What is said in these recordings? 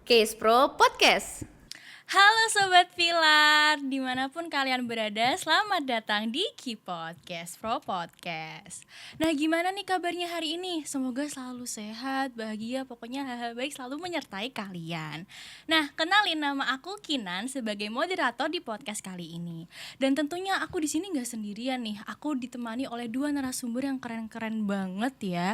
Case Pro Podcast. Halo Sobat Pilar, dimanapun kalian berada, selamat datang di Podcast Pro Podcast. Nah, gimana nih kabarnya hari ini? Semoga selalu sehat, bahagia, pokoknya hal-hal baik selalu menyertai kalian. Nah, kenalin, nama aku Kinan sebagai moderator di podcast kali ini. Dan tentunya aku di sini nggak sendirian nih, aku ditemani oleh dua narasumber yang keren-keren banget ya.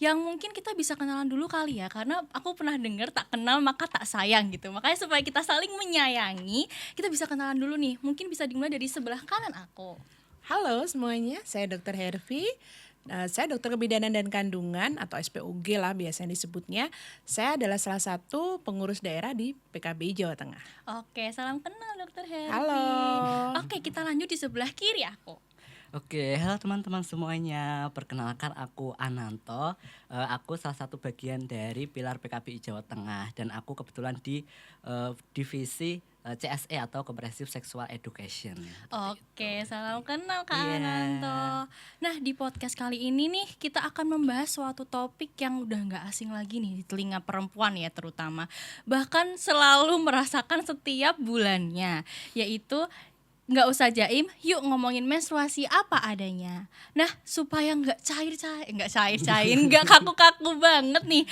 Yang mungkin kita bisa kenalan dulu kali ya, karena aku pernah dengar tak kenal maka tak sayang gitu. Makanya supaya kita saling menyayangi, kita bisa kenalan dulu nih. Mungkin bisa dimulai dari sebelah kanan aku. Halo semuanya, saya Dr. Hervi. Saya dokter kebidanan dan kandungan atau SPOG lah biasanya disebutnya. Saya adalah salah satu pengurus daerah di PKBI Jawa Tengah. Oke, salam kenal Dokter Hervi. Halo. Oke, kita lanjut di sebelah kiri aku. Oke, halo teman-teman semuanya. Perkenalkan aku Ananto. Aku salah satu bagian dari Pilar PKBI Jawa Tengah dan aku kebetulan di divisi CSE atau Comprehensive Sexual Education. Oke, salam kenal Kak Iya. Ananto. Nah, di podcast kali ini nih kita akan membahas suatu topik yang udah nggak asing lagi nih di telinga perempuan ya terutama. Bahkan selalu merasakan setiap bulannya, yaitu nggak usah jaim, yuk ngomongin menstruasi apa adanya. Nah, supaya nggak nggak kaku-kaku banget nih,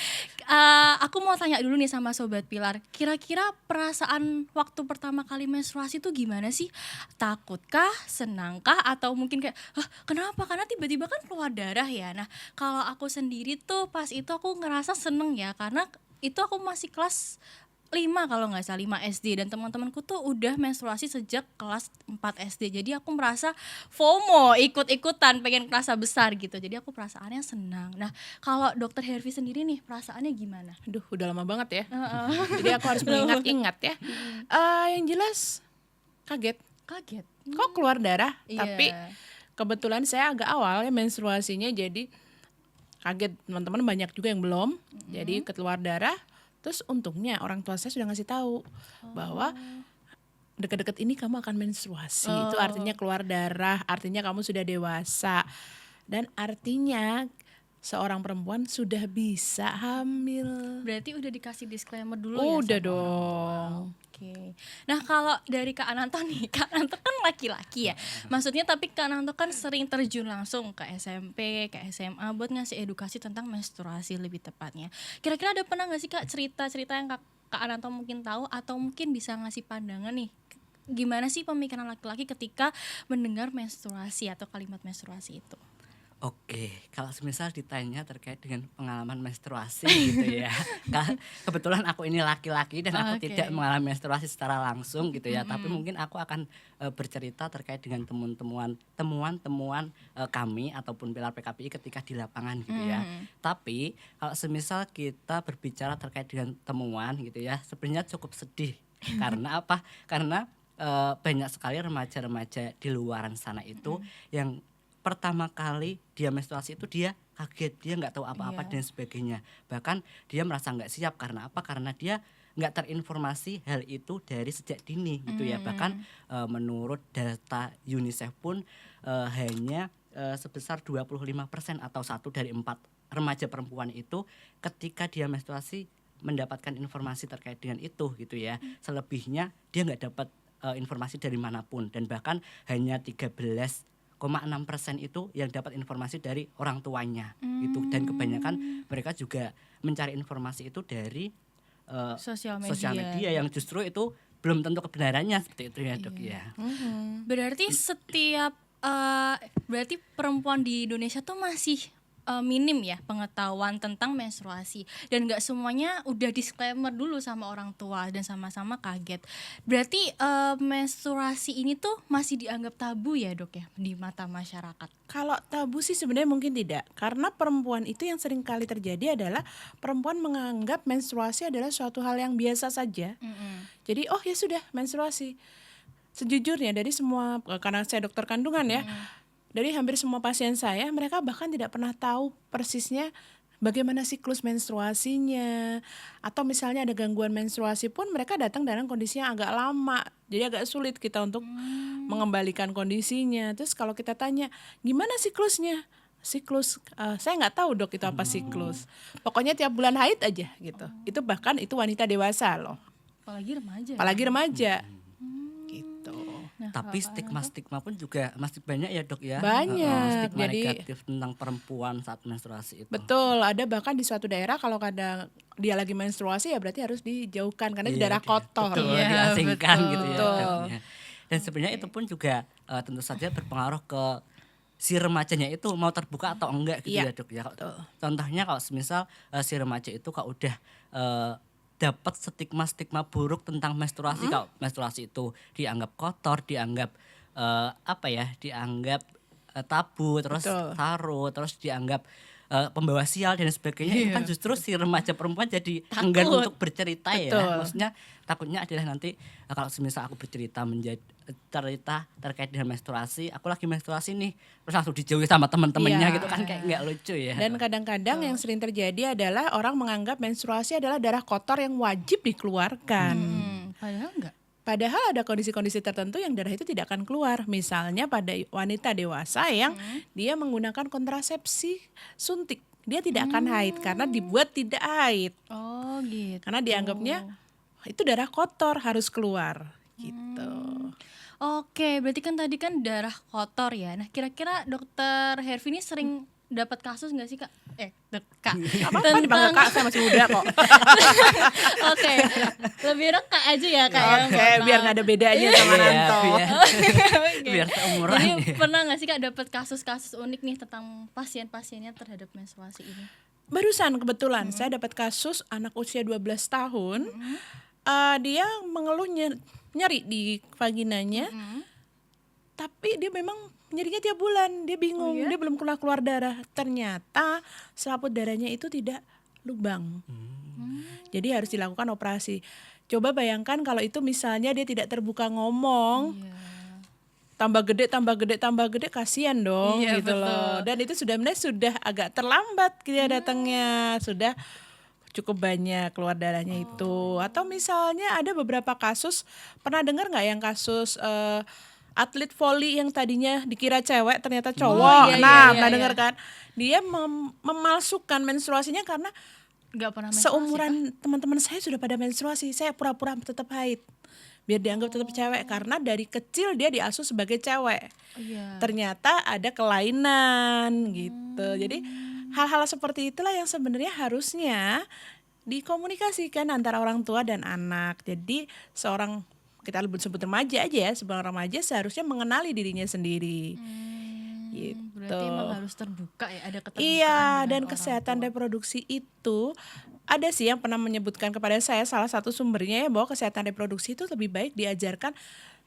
aku mau tanya dulu nih sama Sobat Pilar. Kira-kira perasaan waktu pertama kali menstruasi itu gimana sih? Takutkah, senangkah, atau mungkin kayak, kenapa? Karena tiba-tiba kan keluar darah ya. Nah, kalau aku sendiri tuh pas itu aku ngerasa seneng ya, karena itu aku masih kelas 5 kalau nggak salah, 5 SD, dan teman-temanku tuh udah menstruasi sejak kelas 4 SD. Jadi aku merasa FOMO, ikut-ikutan pengen kerasa besar gitu. Jadi aku perasaannya senang. Nah, kalau Dokter Hervi sendiri nih perasaannya gimana? Aduh, udah lama banget ya. Jadi aku harus mengingat-ingat ya. Yang jelas kaget. Kaget. Kok keluar darah? Iya. Tapi kebetulan saya agak awal ya menstruasinya, jadi kaget. Teman-teman banyak juga yang belum. Jadi keluar darah. Terus untungnya orang tua saya sudah ngasih tahu bahwa deket-deket ini kamu akan menstruasi. Itu artinya keluar darah, artinya kamu sudah dewasa. Dan artinya seorang perempuan sudah bisa hamil. Berarti udah dikasih disclaimer dulu ya? Udah sama dong. orang tua. Oke. Nah, kalau dari Kak Ananto nih, Kak Ananto kan laki-laki ya. Maksudnya tapi Kak Ananto kan sering terjun langsung ke SMP, ke SMA buat ngasih edukasi tentang menstruasi lebih tepatnya. Kira-kira ada pernah gak sih Kak cerita-cerita yang Kak Ananto mungkin tahu atau mungkin bisa ngasih pandangan nih? Gimana sih pemikiran laki-laki ketika mendengar menstruasi atau kalimat menstruasi itu? Oke, kalau semisal ditanya terkait dengan pengalaman menstruasi gitu ya. Kebetulan aku ini laki-laki dan aku Oke. tidak mengalami menstruasi secara langsung gitu ya. Tapi mungkin aku akan bercerita terkait dengan temuan-temuan kami ataupun Pilar PKPI ketika di lapangan gitu ya. Tapi kalau semisal kita berbicara terkait dengan temuan gitu ya, sebenarnya cukup sedih. Karena apa? Karena banyak sekali remaja-remaja di luaran sana itu yang pertama kali dia menstruasi itu dia kaget, dia nggak tahu apa-apa dan sebagainya. Bahkan dia merasa nggak siap karena apa? Karena dia nggak terinformasi hal itu dari sejak dini gitu ya. Bahkan menurut data UNICEF pun hanya sebesar 25% atau 1 dari 4 remaja perempuan itu ketika dia menstruasi mendapatkan informasi terkait dengan itu gitu ya. Selebihnya dia nggak dapat informasi dari manapun, dan bahkan hanya 13,6% itu yang dapat informasi dari orang tuanya gitu. Dan kebanyakan mereka juga mencari informasi itu dari Sosial sosial media. media yang justru itu belum tentu kebenarannya seperti itu ya Dok ya. Berarti berarti perempuan di Indonesia tuh masih minim ya pengetahuan tentang menstruasi, dan nggak semuanya udah disclaimer dulu sama orang tua dan sama-sama kaget. Berarti menstruasi ini tuh masih dianggap tabu ya Dok ya di mata masyarakat. Kalau tabu sih sebenarnya mungkin tidak. Karena perempuan itu yang sering kali terjadi adalah perempuan menganggap menstruasi adalah suatu hal yang biasa saja. Jadi oh ya sudah menstruasi. Sejujurnya dari semua, karena saya dokter kandungan ya, dari hampir semua pasien saya, mereka bahkan tidak pernah tahu persisnya bagaimana siklus menstruasinya. Atau misalnya ada gangguan menstruasi pun mereka datang dalam kondisi yang agak lama. Jadi agak sulit kita untuk mengembalikan kondisinya. Terus kalau kita tanya, gimana siklusnya? siklus. Saya nggak tahu dok itu apa siklus. Pokoknya tiap bulan haid aja gitu. Itu bahkan itu wanita dewasa loh. Apalagi remaja. Apalagi remaja. Gitu. Nah, Tapi stigma-stigma pun juga masih banyak ya dok ya. Banyak. Stigma Jadi negatif tentang perempuan saat menstruasi itu. betul, ada bahkan di suatu daerah kalau kadang dia lagi menstruasi ya berarti harus dijauhkan karena itu Iya, darah kotor. Betul, Iya, diasingkan betul. gitu ya. Betul. Dok, ya. Dan sebenarnya itu pun juga tentu saja berpengaruh ke si remajanya itu mau terbuka atau enggak gitu Iya, ya dok ya. Contohnya kalau semisal si remaja itu kalau udah dapat stigma-stigma buruk tentang menstruasi, kalau menstruasi itu dianggap kotor, dianggap dianggap tabu, terus Betul. taruh, terus dianggap pembawa sial dan sebagainya. Itu kan justru si remaja perempuan jadi enggan Takut. untuk bercerita ya. Betul. Maksudnya takutnya adalah nanti kalau semisal aku bercerita cerita terkait dengan menstruasi, aku lagi menstruasi nih, terus langsung dijauhi sama teman-temannya Iya. gitu kan kayak nggak lucu ya. Dan kadang-kadang yang sering terjadi adalah orang menganggap menstruasi adalah darah kotor yang wajib dikeluarkan. Padahal enggak. Padahal ada kondisi-kondisi tertentu yang darah itu tidak akan keluar. Misalnya pada wanita dewasa yang dia menggunakan kontrasepsi suntik. Dia tidak akan haid karena dibuat tidak haid. Oh gitu. Karena dianggapnya itu darah kotor harus keluar gitu. Oke, berarti kan tadi kan darah kotor ya. Nah, kira-kira dokter Hervi ini sering dapat kasus nggak sih kak? Kak. Apa dipanggil kak, saya masih muda kok. Oke, lebih kak aja ya kak. ya, Oke, mohon biar maaf. nggak ada bedanya sama Iya, Nanto. Oke. biar seumuran. Jadi ya. pernah nggak sih kak dapat kasus-kasus unik nih tentang pasien-pasiennya terhadap menstruasi ini? Barusan kebetulan saya dapat kasus anak usia 12 tahun. Dia mengeluh nyeri di vaginanya. Tapi dia memang nyerinya tiap bulan, dia bingung, dia belum keluar darah. Ternyata selaput darahnya itu tidak lubang. Jadi harus dilakukan operasi. Coba bayangkan kalau itu misalnya dia tidak terbuka ngomong, tambah gede, kasihan dong Iya, gitu betul. loh. Dan itu sudah agak terlambat dia datangnya, sudah cukup banyak keluar darahnya itu. Atau misalnya ada beberapa kasus, pernah dengar nggak yang kasus atlet voli yang tadinya dikira cewek ternyata cowok. iya, Nah, iya, pernah iya. dengar kan? Dia memalsukan menstruasinya karena Nggak pernah menstruasi, Kak? seumuran teman-teman saya sudah pada menstruasi. Saya pura-pura tetap haid biar dianggap tetap cewek karena dari kecil dia diasuh sebagai cewek. Iya. Ternyata ada kelainan gitu. Jadi hal-hal seperti itulah yang sebenarnya harusnya dikomunikasikan antara orang tua dan anak. Jadi seorang, kita sebut remaja aja ya, seorang remaja seharusnya mengenali dirinya sendiri. Gitu. Berarti emang harus terbuka ya, ada keterbukaan. Iya, dengan dan orang kesehatan tua. reproduksi itu ada sih yang pernah menyebutkan kepada saya, salah satu sumbernya ya, bahwa kesehatan reproduksi itu lebih baik diajarkan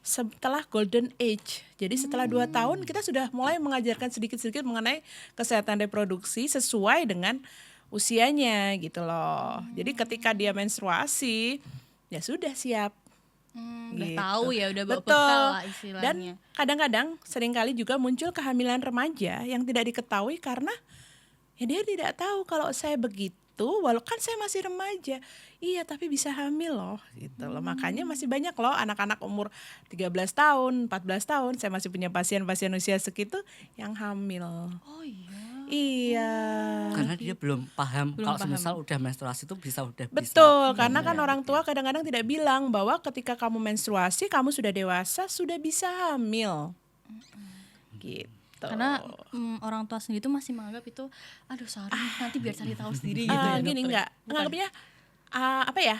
setelah golden age. Jadi setelah 2 tahun kita sudah mulai mengajarkan sedikit-sedikit mengenai kesehatan reproduksi sesuai dengan usianya gitu loh. Jadi ketika dia menstruasi ya sudah siap. Udah Gitu. tahu ya, udah bawa Betul. bekal lah istilahnya. Dan kadang-kadang seringkali juga muncul kehamilan remaja yang tidak diketahui karena ya dia tidak tahu kalau saya begitu, walaupun kan saya masih remaja. Iya, tapi bisa hamil loh gitu loh. Makanya masih banyak loh anak-anak umur 13 tahun, 14 tahun, saya masih punya pasien-pasien usia segitu yang hamil. Oh iya. Iya. Karena dia belum paham kalau paham. semisal udah menstruasi itu bisa. Betul, karena kan orang tua kadang-kadang tidak bilang bahwa ketika kamu menstruasi, kamu sudah dewasa, sudah bisa hamil. Gitu. Karena orang tua sendiri tuh masih menganggap itu, aduh sorry, nanti biar cari tahu sendiri gitu ya. Gini dokter. enggak, Bukan. nganggapnya apa ya?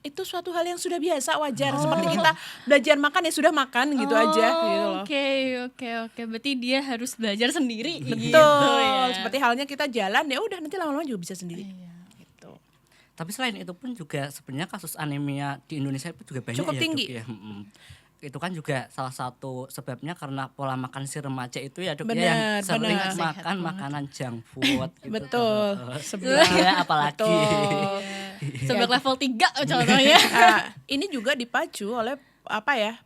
Itu suatu hal yang sudah biasa, wajar. Seperti kita belajar makan ya sudah makan gitu aja gitu loh. Oke. Berarti dia harus belajar sendiri. Betul. Gitu ya. Seperti halnya kita jalan ya udah nanti lama-lama juga bisa sendiri. Gitu. Tapi selain itu pun juga sebenarnya kasus anemia di Indonesia itu juga banyak Cukup ya, tinggi. Dok, ya. Itu kan juga salah satu sebabnya karena pola makan si remaja itu ya dok ya, yang Benar, sering benar. makan makanan junk food gitu. Betul. Sebenarnya apalagi. Betul. Sebelah level 3 contohnya. Nah, ini juga dipacu oleh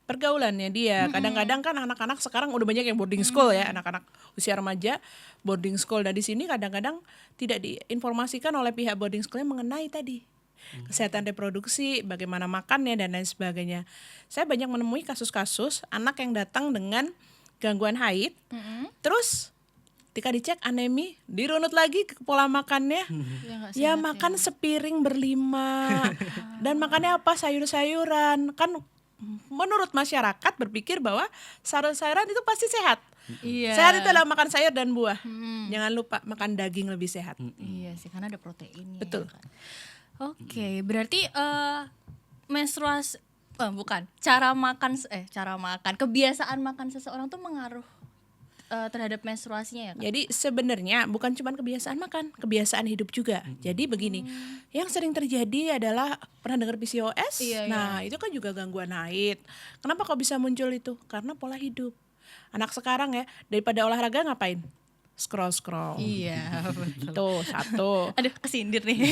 pergaulannya dia. Kadang-kadang kan anak-anak sekarang udah banyak yang boarding school ya, anak-anak usia remaja boarding school. Dan di sini kadang-kadang tidak diinformasikan oleh pihak boarding school mengenai tadi kesehatan reproduksi, bagaimana makannya dan lain sebagainya. Saya banyak menemui kasus-kasus anak yang datang dengan gangguan haid, terus ketika dicek anemi, dirunut lagi ke pola makannya. Ya, nggak Ya sehat makan sepiring berlima. Dan makannya apa? Sayur-sayuran. Kan menurut masyarakat berpikir bahwa sayur-sayuran itu pasti sehat. Iya. Sehat itu adalah makan sayur dan buah. Jangan lupa makan daging lebih sehat. Iya sih, karena ada proteinnya. Betul. Ya kan? Oke, berarti menstruasi bukan cara makan kebiasaan makan seseorang tuh mengaruh terhadap menstruasinya ya kan? Jadi sebenarnya bukan cuma kebiasaan makan, kebiasaan hidup juga. Jadi begini, yang sering terjadi adalah pernah dengar PCOS? Iya, Nah, itu kan juga gangguan haid. Kenapa kok bisa muncul itu? Karena pola hidup. Anak sekarang ya, daripada olahraga ngapain? Scroll. Iya, betul. Itu satu. Aduh, kesindir nih.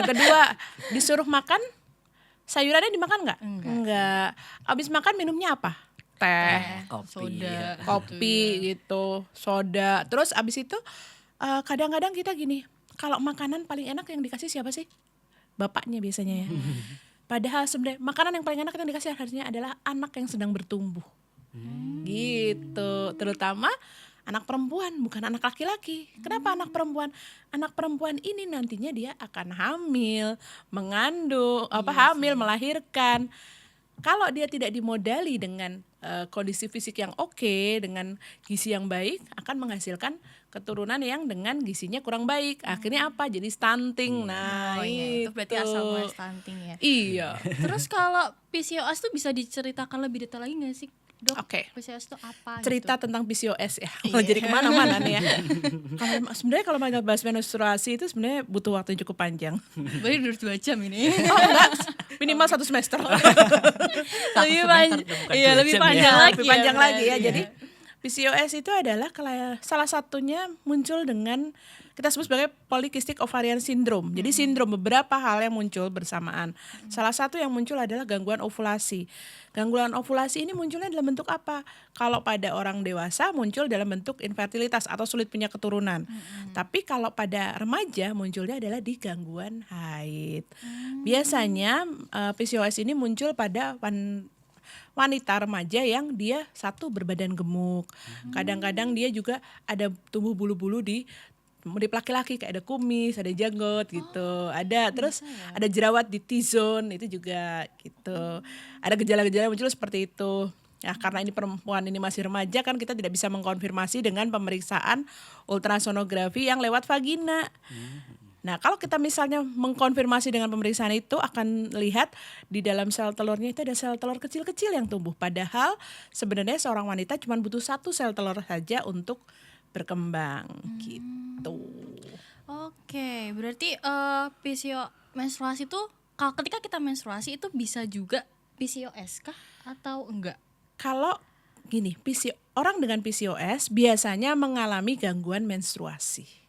Yang kedua, disuruh makan, sayurannya dimakan nggak? Enggak. Abis makan minumnya apa? Teh, Kopi, soda, kopi gitu, soda. Terus abis itu kadang-kadang kita gini, kalau makanan paling enak yang dikasih siapa sih? Bapaknya biasanya ya. Padahal sebenarnya makanan yang paling enak yang dikasih harusnya adalah anak yang sedang bertumbuh. Gitu, terutama anak perempuan, bukan anak laki-laki. Kenapa anak perempuan? Anak perempuan ini nantinya dia akan hamil, mengandung, hamil, melahirkan. Kalau dia tidak dimodali dengan kondisi fisik yang oke, dengan gizi yang baik, akan menghasilkan keturunan yang dengan gizinya kurang baik. Akhirnya apa? Jadi stunting. Nah, itu berarti asal mula stunting ya. Iya. Terus kalau PCOS tuh bisa diceritakan lebih detail lagi nggak sih, Dok? Oke. PCOS tuh apa? Cerita tentang PCOS ya. Jadi kemana-mana nih ya. Sebenarnya kalau bahas menstruasi itu sebenarnya butuh waktu yang cukup panjang. Berarti udah 2 jam ini. Oh enggak, minimal 1 semester. Lebih panjang. Iya, lebih panjang lagi. Lebih panjang lagi ya. berarti. Jadi PCOS itu adalah salah satunya muncul dengan kita sebut sebagai polycystic ovarian syndrome. Jadi sindrom beberapa hal yang muncul bersamaan. Salah satu yang muncul adalah gangguan ovulasi. Gangguan ovulasi ini munculnya dalam bentuk apa? Kalau pada orang dewasa muncul dalam bentuk infertilitas atau sulit punya keturunan. Tapi kalau pada remaja munculnya adalah di gangguan haid. Biasanya PCOS ini muncul pada wanita remaja yang dia satu berbadan gemuk. Kadang-kadang dia juga ada tumbuh bulu-bulu di laki-laki, kayak ada kumis, ada janggut gitu. Ada terus ada jerawat di T-zone itu juga gitu. Ada gejala-gejala muncul seperti itu. Ya, karena ini perempuan ini masih remaja kan kita tidak bisa mengkonfirmasi dengan pemeriksaan ultrasonografi yang lewat vagina. Nah, kalau kita misalnya mengkonfirmasi dengan pemeriksaan itu akan lihat di dalam sel telurnya itu ada sel telur kecil-kecil yang tumbuh. Padahal sebenarnya seorang wanita cuma butuh 1 sel telur saja untuk berkembang gitu. Oke, berarti menstruasi itu kalau ketika kita menstruasi itu bisa juga PCOS kah atau enggak? Kalau gini, orang dengan PCOS biasanya mengalami gangguan menstruasi.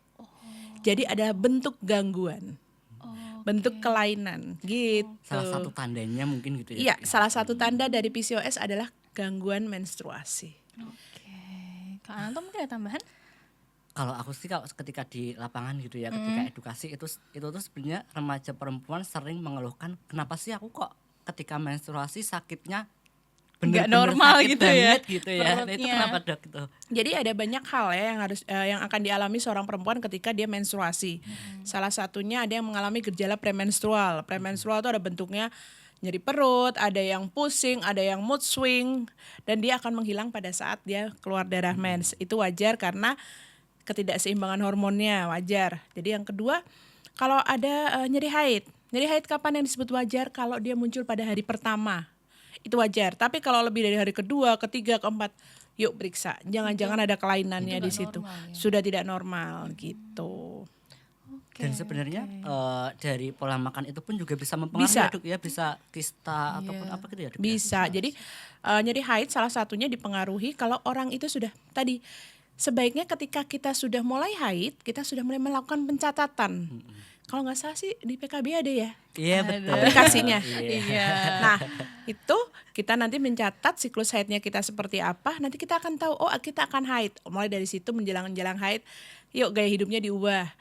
Jadi ada bentuk gangguan, bentuk kelainan gitu. Salah satu tandanya mungkin gitu Iya, ya. salah satu tanda dari PCOS adalah gangguan menstruasi. Oke. Kak Ananto mungkin ada tambahan? Kalau aku sih kalau ketika di lapangan gitu ya, ketika edukasi itu tuh sebenarnya remaja perempuan sering mengeluhkan kenapa sih aku kok ketika menstruasi sakitnya Nggak bener-bener normal sakit gitu ya, banget gitu ya. Nah, itu perutnya. kenapa Dok gitu? Jadi ada banyak hal ya yang akan dialami seorang perempuan ketika dia menstruasi. Salah satunya ada yang mengalami gejala premenstrual. Premenstrual itu ada bentuknya nyeri perut, ada yang pusing, ada yang mood swing, dan dia akan menghilang pada saat dia keluar darah mens. Itu wajar karena ketidakseimbangan hormonnya, wajar. Jadi yang kedua, kalau ada nyeri haid. Nyeri haid kapan yang disebut wajar? Kalau dia muncul pada hari pertama. Itu wajar. Tapi kalau lebih dari hari kedua, ketiga, keempat, yuk periksa. Jangan-jangan ada kelainannya di situ. normal ya. Sudah tidak normal gitu. Dan sebenarnya dari pola makan itu pun juga bisa mempengaruhi Bisa. ya, Dok ya, bisa kista ataupun apa gitu ya Dok ya? Bisa. Jadi nyeri haid salah satunya dipengaruhi kalau orang itu sudah tadi sebaiknya ketika kita sudah mulai haid, kita sudah mulai melakukan pencatatan. Kalau nggak salah sih di PKB ada ya Iya betul. aplikasinya. Iya. Nah, itu kita nanti mencatat siklus haidnya kita seperti apa. Nanti kita akan tahu, oh kita akan haid. Mulai dari situ menjelang haid, yuk gaya hidupnya diubah.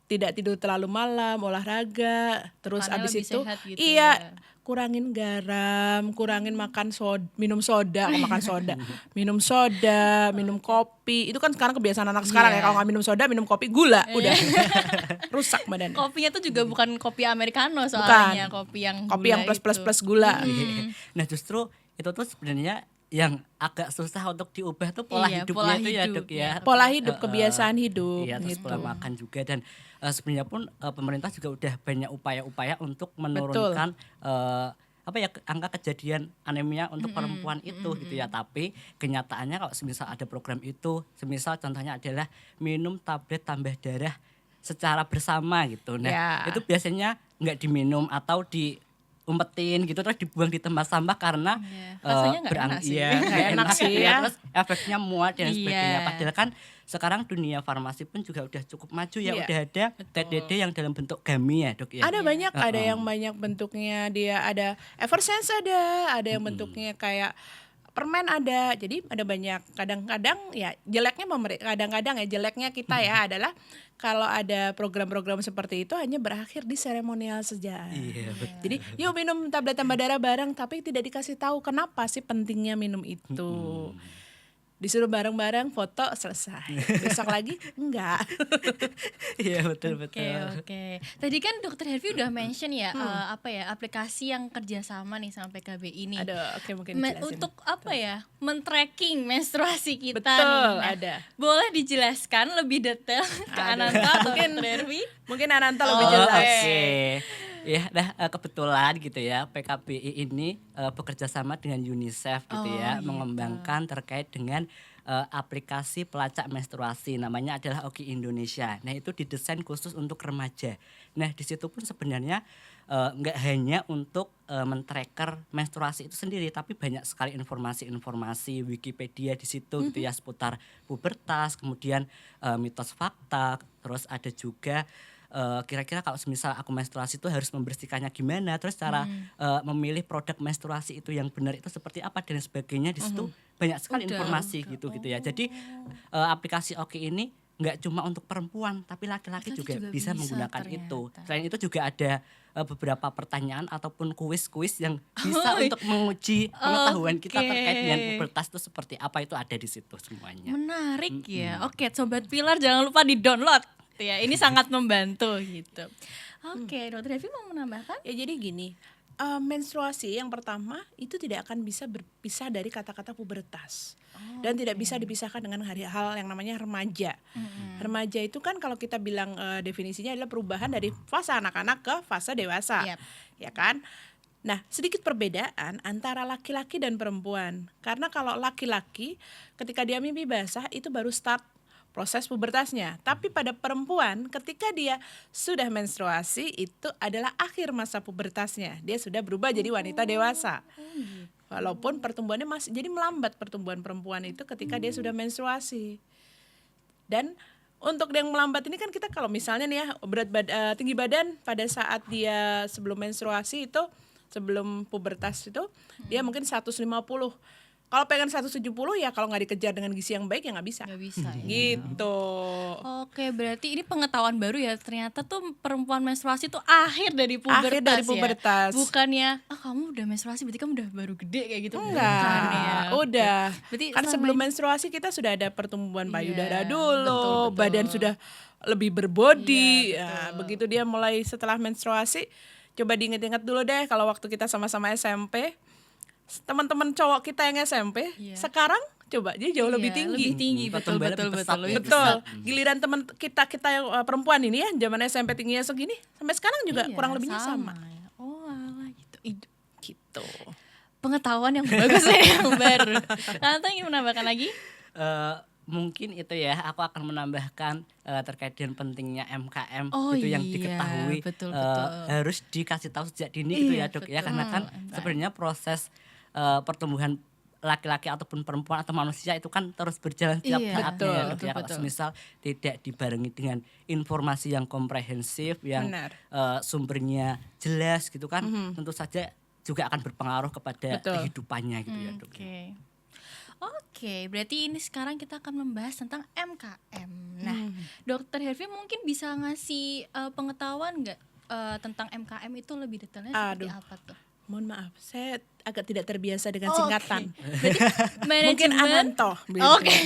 tidak tidur terlalu malam, olahraga, terus Makannya abis lebih itu sehat gitu iya ya. kurangin garam, kurangin makan minum soda, makan soda, minum soda, minum kopi. Itu kan sekarang kebiasaan anak sekarang ya, Iya. kalau nggak minum soda, minum kopi, gula, udah rusak badannya. Kopinya tuh juga bukan kopi americano soalnya, kopi yang Kopi yang gula plus gula. Nah justru itu tuh sebenarnya yang agak susah untuk diubah tuh pola Iya, hidupnya pola itu ya hidup, Dok ya. Pola hidup, kebiasaan hidup Iya, terus gitu. pola makan juga dan sebenarnya pun pemerintah juga udah banyak upaya-upaya untuk menurunkan apa ya angka kejadian anemia untuk perempuan itu gitu ya. Tapi kenyataannya kalau semisal ada program itu, semisal contohnya adalah minum tablet tambah darah secara bersama gitu. Nah, Ya. itu biasanya nggak diminum atau diumpetin gitu terus dibuang di tempat sampah karena Iya. Rasanya nggak enak sih. iya, Nggak enak sih gitu ya. Terus efeknya mual dan sebagainya. Iya. Padahal kan sekarang dunia farmasi pun juga udah cukup maju ya, Iya. udah ada TDD yang dalam bentuk gummy ya Dok ya. Ada banyak, ada yang banyak bentuknya, dia ada Eversense, ada yang bentuknya kayak permen ada. Jadi ada banyak. Kadang-kadang ya jeleknya kadang-kadang ya jeleknya kita ya adalah kalau ada program-program seperti itu hanya berakhir di seremonial saja. Iya, betul. Jadi yuk minum tablet tambah darah bareng, tapi tidak dikasih tahu kenapa sih pentingnya minum itu. Disuruh bareng-bareng foto selesai. Besok lagi enggak. Iya, betul. Oke. Tadi kan Dokter Hervi udah mention ya apa ya aplikasi yang kerjasama nih sama PKB ini. Aduh, oke mungkin jelasin. Untuk apa ya men-tracking menstruasi kita Betul, nih. Nah, ada. boleh dijelaskan lebih detail ke Ananta atau Dokter Hervi? Mungkin Ananta lebih Oh, jelas. Oke. Ya, kebetulan gitu ya PKBI ini bekerja sama dengan UNICEF gitu ya, mengembangkan terkait dengan aplikasi pelacak menstruasi namanya adalah Oki Indonesia. Nah, itu didesain khusus untuk remaja. Nah, di situ pun sebenarnya nggak hanya untuk men-tracker menstruasi itu sendiri, tapi banyak sekali informasi-informasi Wikipedia di situ gitu ya seputar pubertas, kemudian mitos fakta, terus ada juga kira-kira kalau semisal aku menstruasi itu harus membersihkannya gimana, terus cara memilih produk menstruasi itu yang benar itu seperti apa dan sebagainya. Di situ banyak sekali informasi gitu ya. Jadi aplikasi Oki ini nggak cuma untuk perempuan tapi laki-laki juga bisa menggunakan ternyata. itu. Selain itu juga ada beberapa pertanyaan ataupun kuis-kuis yang bisa untuk menguji pengetahuan kita terkait dengan pubertas itu seperti apa, itu ada di situ semuanya. Menarik ya. Oke, Sobat Pilar jangan lupa di-download. Ya, ini sangat membantu gitu. Oke, Dokter Hervi mau menambahkan? Ya jadi gini, menstruasi yang pertama itu tidak akan bisa berpisah dari kata-kata pubertas. Dan tidak bisa dipisahkan dengan hal yang namanya remaja. Remaja itu kan kalau kita bilang definisinya adalah perubahan dari fase anak-anak ke fase dewasa. Yap. Ya kan? Nah, sedikit perbedaan antara laki-laki dan perempuan. Karena kalau laki-laki ketika dia mimpi basah itu baru start proses pubertasnya. Tapi pada perempuan ketika dia sudah menstruasi itu adalah akhir masa pubertasnya. Dia sudah berubah jadi wanita dewasa. Walaupun pertumbuhannya masih jadi melambat pertumbuhan perempuan itu ketika dia sudah menstruasi. Dan untuk yang melambat ini kan kita kalau misalnya nih ya tinggi badan pada saat dia sebelum menstruasi itu sebelum pubertas itu dia mungkin 150. Kalau pengen 170 ya kalau nggak dikejar dengan gizi yang baik ya nggak bisa. Nggak bisa ya. Gitu. Oke, berarti ini pengetahuan baru ya. Ternyata tuh perempuan menstruasi tuh akhir dari pubertas. Akhir dari pubertas. Ya? Bukannya kamu udah menstruasi berarti kamu udah baru gede kayak gitu. Enggak, Bukan ya. udah. Berarti Kan selama sebelum ini- menstruasi kita sudah ada pertumbuhan payudara Iya, dulu, betul. badan sudah lebih berbodi. Iya, Ya, begitu dia mulai setelah menstruasi, coba diinget-inget dulu deh kalau waktu kita sama-sama SMP, teman-teman cowok kita yang SMP, Iya. sekarang coba dia jauh lebih Iya, tinggi. lebih tinggi, betul Pertumbuhannya betul lebih betul. pesat lebih ya. Betul. pesat. Giliran teman kita yang perempuan ini ya, zaman SMP tingginya segini, sampai sekarang juga Iya, kurang lebihnya sama. ya. Oh, alah gitu. Gitu. Pengetahuan yang bagus ya, yang baru. Tante ingin menambahkan lagi? Mungkin itu ya, aku akan menambahkan terkait dengan pentingnya MKM Oh itu yang iya, diketahui betul. harus dikasih tahu sejak dini gitu Iya, ya Dok ya, betul. karena kan MKM. sebenarnya proses pertumbuhan laki-laki ataupun perempuan atau manusia itu kan terus berjalan setiap Iya, saatnya betul, ya Dok ya. Kalau betul. semisal tidak dibarengi dengan informasi yang komprehensif yang Benar. sumbernya jelas gitu kan, tentu saja juga akan berpengaruh kepada Betul. kehidupannya gitu ya Dok. Oke. Oke, berarti ini sekarang kita akan membahas tentang MKM. Nah, Dokter Hervi mungkin bisa ngasih pengetahuan nggak tentang MKM itu lebih detailnya seperti Aduh. apa tuh? Mohon maaf, saya agak tidak terbiasa dengan Oke. singkatan. Berarti Mungkin manajemen. Ananto. Oke.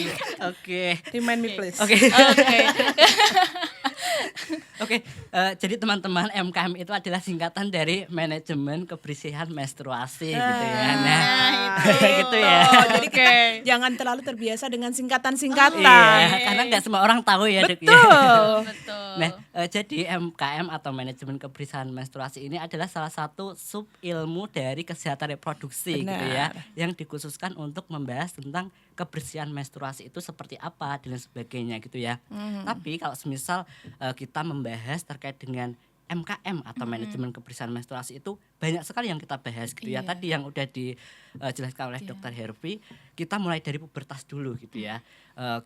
Oke. Remind me please. Oke. Oke. Oke, jadi teman-teman MKM itu adalah singkatan dari manajemen kebersihan menstruasi gitu ya. Nah, gitu ya. Jadi kita jangan terlalu terbiasa dengan singkatan-singkatan. Iya, karena nggak semua orang tahu ya, Dok, ya. Betul. Betul. Nah, jadi MKM atau manajemen kebersihan menstruasi ini adalah salah satu sub ilmu dari kesehatan reproduksi gitu ya, yang dikhususkan untuk membahas tentang kebersihan menstruasi itu seperti apa dan sebagainya gitu ya. Tapi kalau semisal kita membahas terkait dengan MKM atau manajemen kebersihan menstruasi itu banyak sekali yang kita bahas gitu ya. Iya. Tadi yang udah dijelaskan oleh Dokter Hervi, kita mulai dari pubertas dulu gitu ya.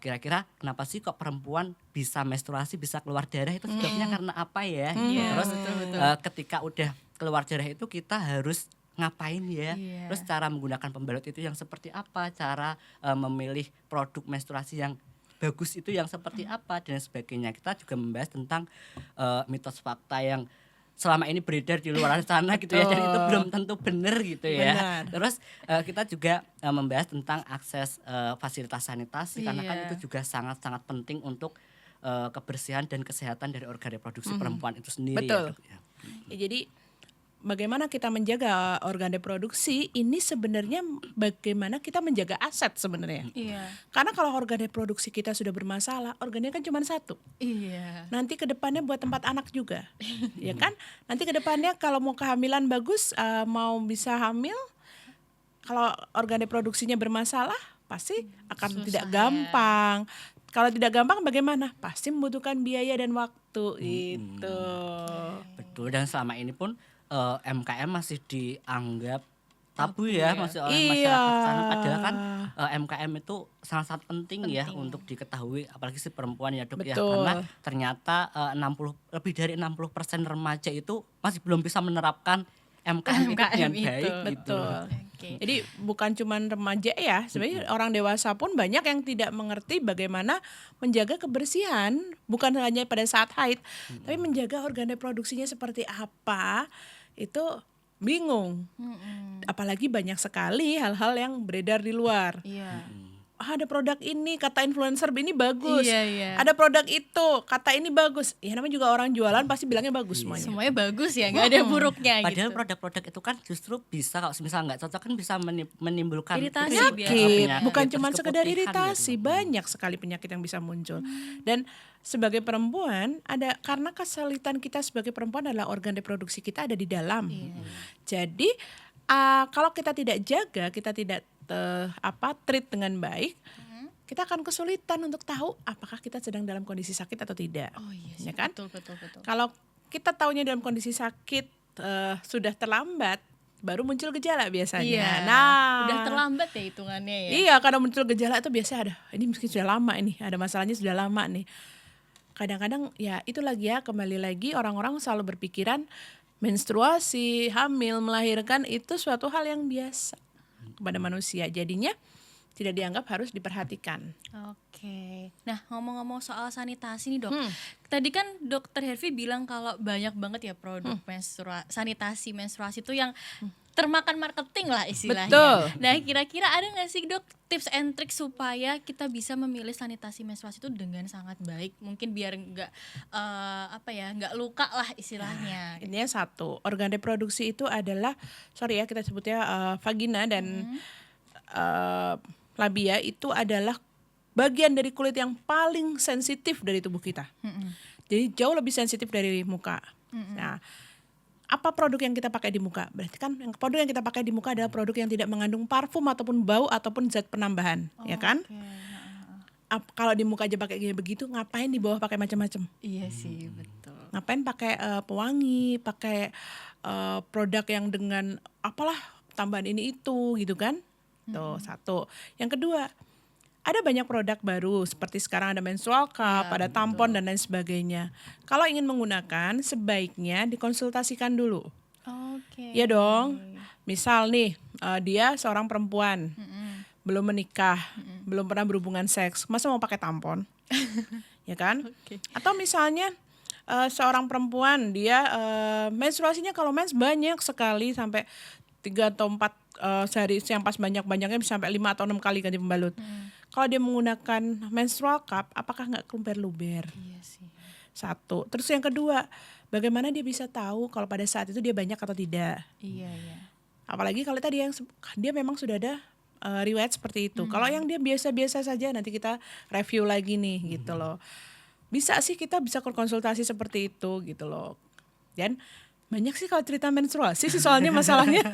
Kira-kira kenapa sih kok perempuan bisa menstruasi, bisa keluar darah, itu sebabnya karena apa ya? Gitu. Iya, Terus betul. ketika udah keluar darah itu kita harus ngapain ya? Iya. Terus cara menggunakan pembalut itu yang seperti apa? Cara memilih produk menstruasi yang bagus itu yang seperti apa dan sebagainya. Kita juga membahas tentang mitos fakta yang selama ini beredar di luar sana gitu ya, dan itu belum tentu benar gitu ya. Benar. Terus kita juga membahas tentang akses fasilitas sanitasi karena kan Iya. itu juga sangat-sangat penting untuk kebersihan dan kesehatan dari organ reproduksi perempuan itu sendiri. Betul. Ya, Dok, ya. Ya, jadi bagaimana kita menjaga organ reproduksi ini sebenarnya bagaimana kita menjaga aset sebenarnya. Iya. Karena kalau organ reproduksi kita sudah bermasalah, organnya kan cuma satu. Iya. Nanti ke depannya buat tempat anak juga. Ya kan? Nanti ke depannya kalau mau kehamilan bagus, mau bisa hamil, kalau organ reproduksinya bermasalah pasti akan Susah tidak ya. gampang. Kalau tidak gampang bagaimana? Pasti membutuhkan biaya dan waktu itu. Betul, dan selama ini pun MKM masih dianggap tabu ya, masih oleh Iya. masyarakat sana. Padahal kan MKM itu sangat-sangat penting ya untuk diketahui, apalagi si perempuan ya, Dok, ya. Betul. Karena ternyata lebih dari 60% remaja itu masih belum bisa menerapkan MKM itu dengan itu. baik gitu. Betul. Oke. Jadi bukan cuma remaja ya, sebenarnya orang dewasa pun banyak yang tidak mengerti bagaimana menjaga kebersihan, bukan hanya pada saat haid, tapi menjaga organ reproduksinya seperti apa, itu bingung. Apalagi banyak sekali hal-hal yang beredar di luar. Iya. Ada produk ini kata influencer ini bagus. Iya, iya. Ada produk itu kata ini bagus. Ya namanya juga orang jualan pasti bilangnya bagus semuanya. Semuanya bagus ya, nggak ada buruknya Padahal gitu. produk-produk itu kan justru bisa, kalau misal nggak cocok kan bisa menimbulkan Iritasi Penyakit, biasanya. bukan terus cuma sekedar keputihan iritasi, gitu. banyak sekali penyakit yang bisa muncul. Dan sebagai perempuan ada, karena kesulitan kita sebagai perempuan adalah organ reproduksi kita ada di dalam. Jadi kalau kita tidak jaga, kita tidak treat dengan baik, kita akan kesulitan untuk tahu apakah kita sedang dalam kondisi sakit atau tidak. Oh iya sih, Ya kan? betul. Kalau kita taunya dalam kondisi sakit sudah terlambat, baru muncul gejala biasanya. Iya. Nah, Udah terlambat ya hitungannya ya. iya, kalau muncul gejala itu biasanya ada, ini mungkin sudah lama ini, ada masalahnya sudah lama nih. Kadang-kadang ya itu lagi ya, kembali lagi orang-orang selalu berpikiran menstruasi, hamil, melahirkan itu suatu hal yang biasa kepada manusia. Jadinya tidak dianggap harus diperhatikan. Oke. Nah, ngomong-ngomong soal sanitasi nih, Dok. Tadi kan Dokter Hervi bilang kalau banyak banget ya produk sanitasi menstruasi itu yang termakan marketing lah istilahnya. Betul. Nah, kira-kira ada nggak sih, Dok, tips and trick supaya kita bisa memilih sanitasi menstruasi itu dengan sangat baik? Mungkin biar nggak nggak luka lah istilahnya. Intinya satu, organ reproduksi itu adalah, sorry ya kita sebutnya vagina dan labia itu adalah bagian dari kulit yang paling sensitif dari tubuh kita. Jadi jauh lebih sensitif dari muka. Nah, apa produk yang kita pakai di muka? Berarti kan produk yang kita pakai di muka adalah produk yang tidak mengandung parfum ataupun bau ataupun zat penambahan, ya kan? Kalau di muka aja pakai kayak begitu, ngapain di bawah pakai macam-macam? Iya sih, betul. Ngapain pakai pewangi, pakai produk yang dengan apalah tambahan ini itu gitu kan? Tuh, satu. Yang kedua, ada banyak produk baru seperti sekarang ada menstrual cup, ada tampon dan lain sebagainya. Kalau ingin menggunakan sebaiknya dikonsultasikan dulu. Oke. Ya dong. Misal nih dia seorang perempuan, belum menikah, belum pernah berhubungan seks, masa mau pakai tampon? Ya kan? Atau misalnya seorang perempuan dia menstruasinya kalau mens banyak sekali sampai 3 atau 4 sehari, yang pas banyak-banyaknya bisa sampai 5 atau 6 kali ganti pembalut. Kalau dia menggunakan menstrual cup, apakah nggak luber-luber? Iya sih. Satu. Terus yang kedua, bagaimana dia bisa tahu kalau pada saat itu dia banyak atau tidak? Iya, iya. Apalagi kalau tadi yang dia memang sudah ada riwayat seperti itu. Kalau yang dia biasa-biasa saja, nanti kita review lagi nih gitu loh. Bisa sih kita bisa konsultasi seperti itu gitu loh. Dan banyak sih kalau cerita menstruasi sih soalnya masalahnya.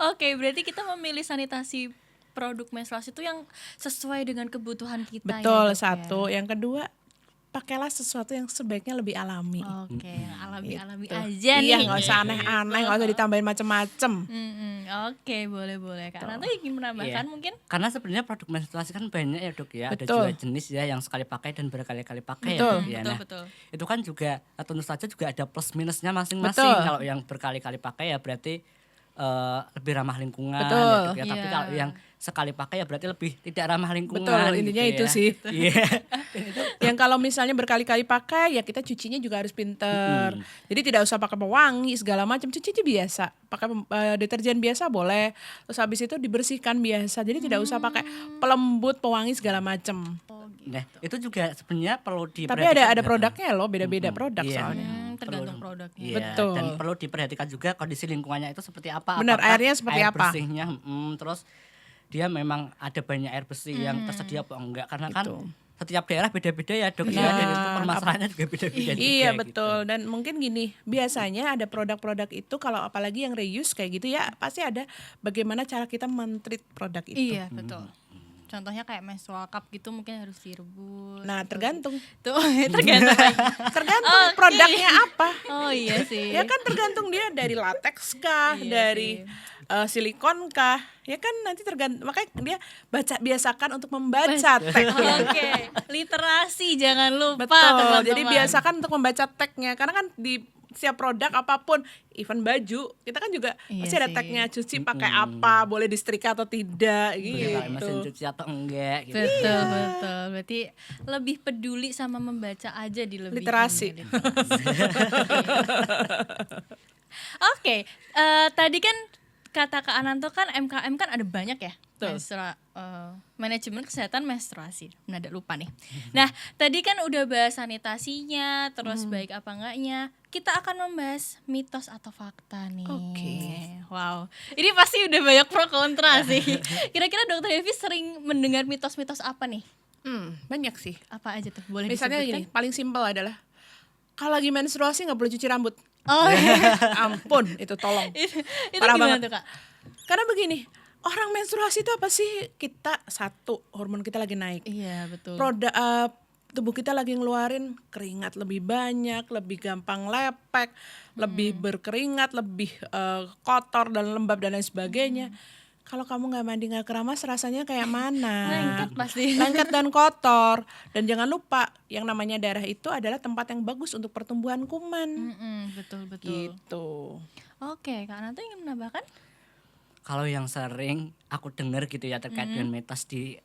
Oke, berarti kita memilih sanitasi produk menstruasi itu yang sesuai dengan kebutuhan kita. Betul, ya, Dok, satu. ya? Yang kedua, pakailah sesuatu yang sebaiknya lebih alami. Oke, yang alami-alami Gitu. aja nih. Iya, nggak usah aneh-aneh, nggak usah ditambahin macem-macem. Oke, boleh. Karena tuh ingin menambahkan mungkin. Karena sebenarnya produk menstruasi kan banyak ya Dok ya. Ada Betul. juga jenis ya yang sekali pakai dan berkali-kali pakai Betul. ya Dok ya. Betul, Nah, betul. itu kan juga tentu saja juga ada plus minusnya masing-masing. Betul. Kalau yang berkali-kali pakai ya berarti lebih ramah lingkungan Betul. ya Dok ya. Tapi Iya. kalau yang sekali pakai ya berarti lebih tidak ramah lingkungan. Betul, intinya gitu itu ya. sih. Iya. Yang kalau misalnya berkali-kali pakai, ya kita cucinya juga harus pinter. Jadi tidak usah pakai pewangi segala macam, cuci biasa. Pakai deterjen biasa boleh. Terus habis itu dibersihkan biasa. Jadi tidak usah pakai pelembut, pewangi segala macam. Nah, itu juga sebenarnya perlu Tapi diperhatikan. ada produknya loh, beda-beda produk Iya. soalnya. Tergantung produknya. Iya, Betul. dan perlu diperhatikan juga kondisi lingkungannya itu seperti apa. Benar, Apakah airnya seperti air apa? bersihnya, terus dia memang ada banyak air bersih yang tersedia apa enggak, karena kan Gitu. setiap daerah beda-beda ya Dok ya, Benar. dan itu permasalahannya juga beda-beda juga Iya gitu. betul, dan mungkin gini, biasanya ada produk-produk itu kalau apalagi yang reuse kayak gitu ya, pasti ada bagaimana cara kita men-treat produk itu. Iya, betul. Contohnya kayak menstrual cup gitu mungkin harus direbus. Nah, tergantung Tuh, tergantung lagi. tergantung Oke. produknya apa. Oh iya sih. Ya kan tergantung dia dari latex kah, Iya dari silikon kah. Ya kan nanti tergantung, makanya dia biasakan untuk membaca tagnya. Oke, literasi jangan lupa Betul. teman-teman. Jadi biasakan untuk membaca tagnya karena kan di setiap produk apapun, even baju, kita kan juga Iya pasti ada sih. tagnya cuci pakai apa, boleh disetrika atau tidak Boleh pakai mesin gitu. cuci atau enggak gitu. Betul, betul. Berarti lebih peduli sama membaca aja di lebih Literasi. Oke, tadi kan kata Kak Ananto kan MKM kan ada banyak ya. Manajemen kesehatan menstruasi. Nah, ada lupa nih. Nah, tadi kan udah bahas sanitasinya, terus baik apa enggaknya. Kita akan membahas mitos atau fakta nih. Oke. Wow. Ini pasti udah banyak pro kontra sih. Kira-kira Dokter Evi sering mendengar mitos-mitos apa nih? Banyak sih. Apa aja tuh? Boleh Misalnya disebutkan? gini, paling simpel adalah kalau lagi menstruasi nggak boleh cuci rambut. Oh, Ampun, itu tolong. itu Parah gimana banget. tuh, Kak? Karena begini, orang menstruasi itu apa sih? Kita satu, hormon kita lagi naik. Iya, betul. Tubuh kita lagi ngeluarin keringat lebih banyak, lebih gampang lepek, lebih berkeringat, lebih kotor dan lembab dan lain sebagainya. Kalau kamu nggak mandi nggak keramas rasanya kayak mana? Lengket pasti. Lengket dan kotor. Dan jangan lupa yang namanya darah itu adalah tempat yang bagus untuk pertumbuhan kuman. Betul. Gitu. Oke, Kak Ananto ingin menambahkan? Kalau yang sering aku dengar gitu ya terkait dengan mitos di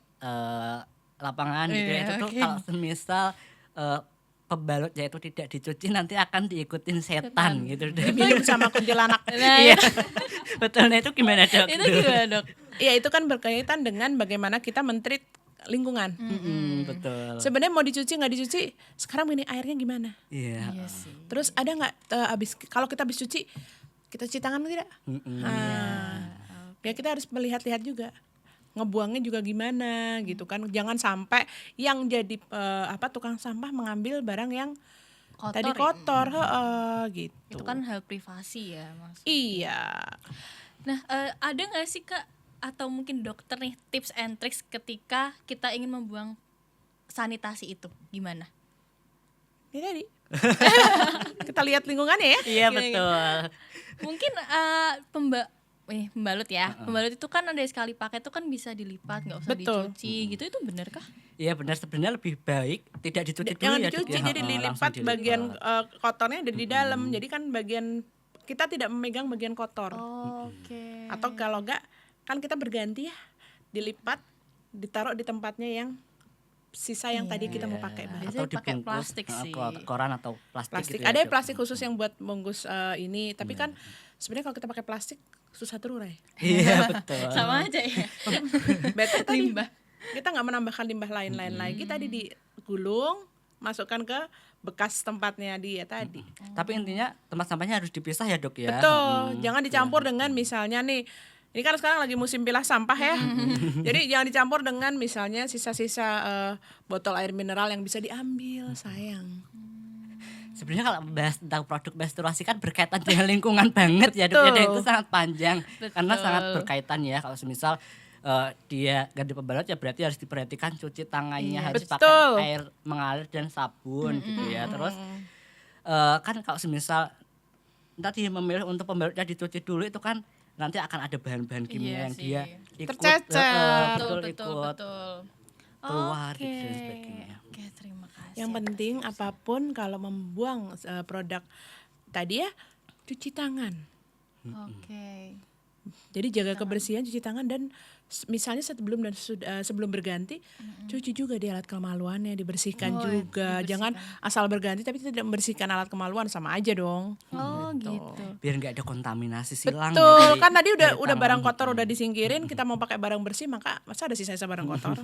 lapangan gitu ya, Iya, itu tuh oke. kalau semisal pembalutnya itu tidak dicuci nanti akan diikutin setan gitu. Diminum sama kuntilanak. Nah, Iya. Betul, nah itu gimana Dok? itu gimana, Dok? Iya, itu kan berkaitan dengan bagaimana kita men-treat lingkungan. Betul. Sebenarnya mau dicuci nggak dicuci, sekarang ini airnya gimana? Iya. Iya sih. Terus ada nggak kalau kita habis cuci, kita cuci tangan tidak? Ya kita harus melihat-lihat juga, ngebuangnya juga gimana gitu kan. Jangan sampai yang jadi tukang sampah mengambil barang yang Kotor tadi ya? kotor, gitu. Itu kan hal privasi ya, Mas. Iya. Nah, ada nggak sih, Kak, atau mungkin dokter nih tips and tricks ketika kita ingin membuang sanitasi itu gimana? Ini tadi. Kita lihat lingkungannya ya. Iya Gini. betul. Mungkin pembalut ya. Pembalut itu kan ada sekali pakai itu kan bisa dilipat, nggak usah Betul. dicuci gitu. Itu benar kah? Iya benar, sebenarnya lebih baik tidak dicuci dulu Jangan ya. dicuci, Dok, ya. jadi Langsung dilipat dilipat. bagian kotornya ada di dalam. Jadi kan bagian kita tidak memegang bagian kotor. Oke. Atau kalau enggak kan kita berganti ya. dilipat, ditaruh di tempatnya yang sisa yang tadi kita mau pakai, Mbak. Biasanya atau pakai dibungkus plastik sih. koran atau plastik, Plastik. gitu ya, Ada yang Dok. plastik khusus yang buat bungkus ini, tapi kan sebenarnya kalau kita pakai plastik susah terurai. Iya betul. Sama aja ya. Better tadi Limbah. kita nggak menambahkan limbah lain-lain lagi, tadi digulung, masukkan ke bekas tempatnya dia tadi. Tapi intinya tempat sampahnya harus dipisah ya, Dok ya. Betul, jangan dicampur dengan misalnya nih, ini kan sekarang lagi musim pilah sampah ya. Jadi jangan dicampur dengan misalnya sisa-sisa botol air mineral yang bisa diambil, sayang. Sebenarnya kalau bahas tentang produk menstruasi kan berkaitan dengan lingkungan banget ya, Dok. Ya, dan itu sangat panjang karena sangat berkaitan ya. Kalau semisal dia ganti pembalut ya berarti harus diperhatikan cuci tangannya, harus betul. pakai air mengalir dan sabun gitu ya. Terus kan kalau semisal tadi memilih untuk pembalutnya dicuci dulu, itu kan nanti akan ada bahan-bahan kimia Iya yang sih. dia ikut Tercecer. betul, betul, ikut betul. keluar Oke. gitu dan sebagainya. Oke, terima kasih. Yang penting apapun kalau membuang produk tadi ya, cuci tangan. Oke. Jadi jaga kebersihan, cuci tangan, dan misalnya sebelum dan sebelum berganti, cuci juga di alat kemaluannya, dibersihkan juga. Jangan asal berganti tapi tidak membersihkan alat kemaluan, sama aja dong. Oh, gitu. Biar nggak ada kontaminasi silang ya Betul, dari- kan tadi udah dari barang tangan. kotor udah disingkirin, kita mau pakai barang bersih, maka masa ada sisa-sisa barang kotor.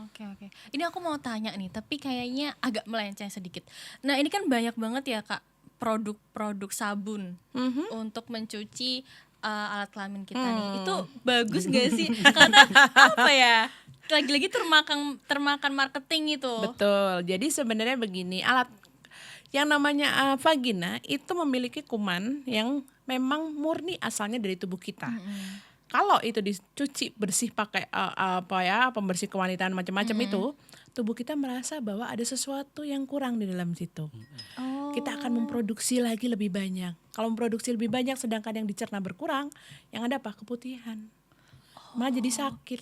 Oke. Ini aku mau tanya nih, tapi kayaknya agak melenceng sedikit. Nah, ini kan banyak banget ya, Kak, produk-produk sabun untuk mencuci alat kelamin kita nih. Itu bagus gak sih? Karena apa ya? Lagi-lagi termakan marketing itu. Betul. Jadi sebenarnya begini, alat yang namanya vagina itu memiliki kuman yang memang murni asalnya dari tubuh kita. Kalau itu dicuci bersih pakai pembersih kewanitaan macam-macam itu, tubuh kita merasa bahwa ada sesuatu yang kurang di dalam situ. Oh. Kita akan memproduksi lagi lebih banyak. Kalau memproduksi lebih banyak sedangkan yang dicerna berkurang, yang ada apa? Keputihan. Malah jadi sakit.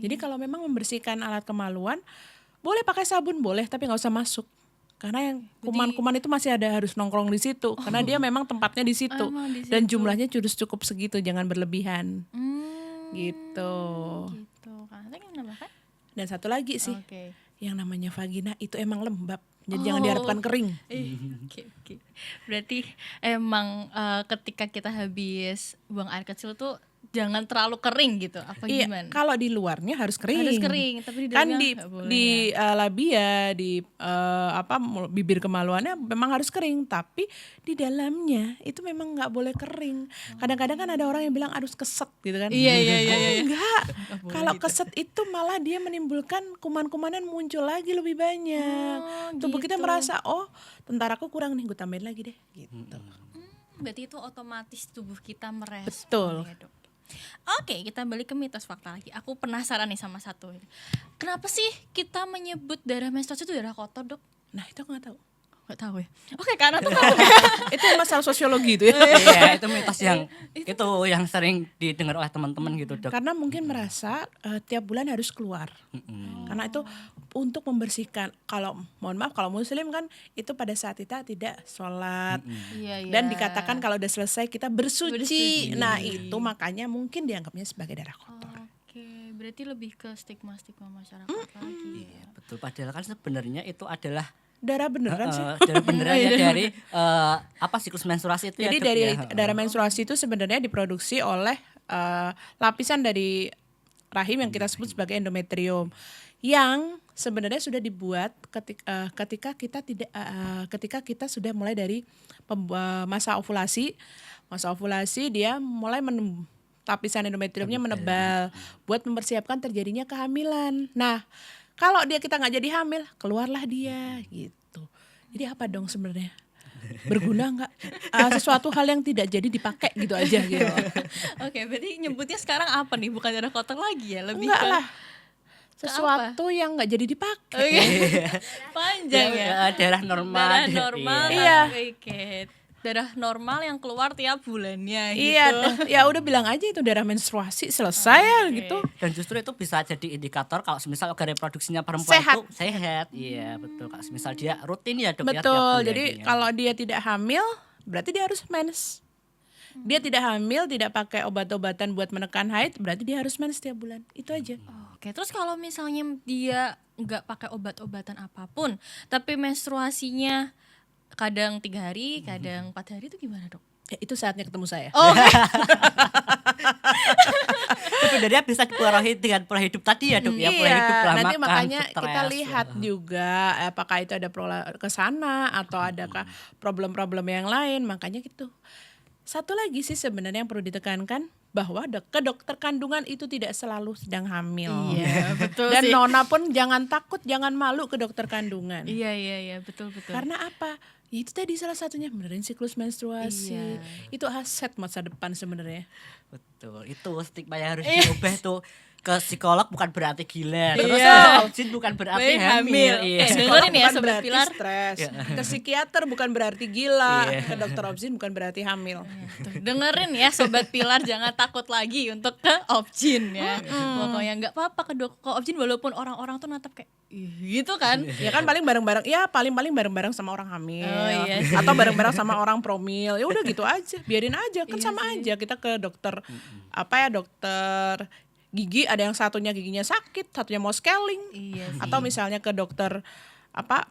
Jadi kalau memang membersihkan alat kemaluan, boleh pakai sabun boleh, tapi nggak usah masuk. Karena yang kuman-kuman itu masih ada, harus nongkrong di situ. Karena dia memang tempatnya di situ. Emang di Dan situ. jumlahnya cukup segitu, jangan berlebihan. Gitu. Gitu. Kan gimana, Kak? Dan satu lagi sih, Oke. yang namanya vagina itu emang lembab. Jadi jangan diharapkan kering. Oke. Berarti emang ketika kita habis buang air kecil tuh jangan terlalu kering gitu. Apa Iya, gimana? kalau di luarnya harus kering. Harus kering, tapi di Kan dalamnya di nggak boleh di ya? labia, di bibir kemaluannya memang harus kering, tapi di dalamnya itu memang nggak boleh kering. Kadang-kadang kan ada orang yang bilang harus keset gitu kan. Iya. Enggak. Kalau keset itu malah dia menimbulkan kuman-kumanan muncul lagi lebih banyak. Tubuh kita merasa, oh tentaraku kurang nih, gue tambahin lagi deh gitu. Berarti itu otomatis tubuh kita merespon. Betul. Ya, Dok. Oke, kita balik ke mitos fakta lagi. Aku penasaran nih sama satu. Kenapa sih kita menyebut darah menstruasi itu darah kotor, Dok? Nah itu aku nggak tahu. Gak tahu ya. Oke, karena tuh tahu. Itu masalah sosiologi itu ya. Iya, itu mitos yang itu yang sering didengar oleh teman-teman gitu, Dok. Karena mungkin merasa tiap bulan harus keluar. Karena itu untuk membersihkan. Kalau mohon maaf, kalau muslim kan itu pada saat kita tidak sholat. Iya. Dan dikatakan kalau udah selesai kita bersuci. Nah itu makanya mungkin dianggapnya sebagai darah kotor. Oke, berarti lebih ke stigma-stigma masyarakat lagi. Ya. Betul, padahal kan sebenarnya itu adalah Darah beneran sih. darah beneran ya dari siklus menstruasi itu. Jadi ya, Dok, dari ya. darah menstruasi itu sebenarnya diproduksi oleh lapisan dari rahim yang kita sebut sebagai endometrium, yang sebenarnya sudah dibuat ketika kita sudah mulai dari masa ovulasi. Masa ovulasi dia mulai lapisan endometriumnya menebal buat mempersiapkan terjadinya kehamilan. Nah, kalau kita nggak jadi hamil, keluarlah dia gitu. Jadi apa dong sebenarnya? Berguna nggak? Sesuatu hal yang tidak jadi dipakai gitu aja gitu. Oke, berarti nyebutnya sekarang apa nih? Bukan darah kotor lagi ya? Lebih Enggak ke lah. Sesuatu yang nggak jadi dipakai. Oke. Panjang ya. Darah normal. Darah normal. Iya. Oke. Darah normal yang keluar tiap bulannya gitu. Iya, ya udah bilang aja itu darah menstruasi, selesai ya gitu. Dan justru itu bisa jadi indikator kalau semisal organ reproduksinya perempuan Sehat. itu sehat. Iya, betul. Kalau semisal dia rutin ya, Dok, ya, tiap Betul. bulannya. Jadi kalau dia tidak hamil, berarti dia harus mens. Dia tidak hamil, tidak pakai obat-obatan buat menekan haid, berarti dia harus mens setiap bulan. Itu aja. Oke, terus kalau misalnya dia nggak pakai obat-obatan apapun, tapi menstruasinya kadang 3 hari, kadang 4 hari, itu gimana dok? Ya, itu saatnya ketemu saya. Oh, Sebenarnya bisa dipengaruhi dengan pola hidup tadi ya dok ya, pola hidup, pola nanti makan, makanya stres. kita lihat juga apakah itu ada ke sana atau adakah problem-problem yang lain, makanya gitu. Satu lagi sih sebenarnya yang perlu ditekankan bahwa ke dokter kandungan itu tidak selalu sedang hamil. Iya, betul Dan sih. nona pun jangan takut, jangan malu ke dokter kandungan. Iya, betul. Karena apa? Ya itu tadi salah satunya benerin siklus menstruasi. Iya. Itu aset masa depan sebenarnya. Betul, itu stigma yang harus diubah tuh. Ke psikolog bukan berarti gila, terus Iya. ke obgyn bukan berarti hamil. Iya. Dengerin ya, Bukan Sobat berarti Pilar. stres. Ke psikiater bukan berarti gila. Iya. Ke dokter obgyn bukan berarti hamil. Tuh, dengerin ya Sobat Pilar, jangan takut lagi untuk ke obgyn ya. Pokoknya nggak apa-apa ke obgyn walaupun orang-orang tuh natap kayak "Ih," gitu kan. Ya kan paling bareng-bareng, ya paling bareng-bareng sama orang hamil. Oh, iya sih. Atau bareng-bareng sama orang promil. Ya udah gitu aja, biarin aja. Kan Iya sama aja kita ke dokter dokter gigi, ada yang satunya giginya sakit, satunya mau scaling. Iya sih. Atau misalnya ke dokter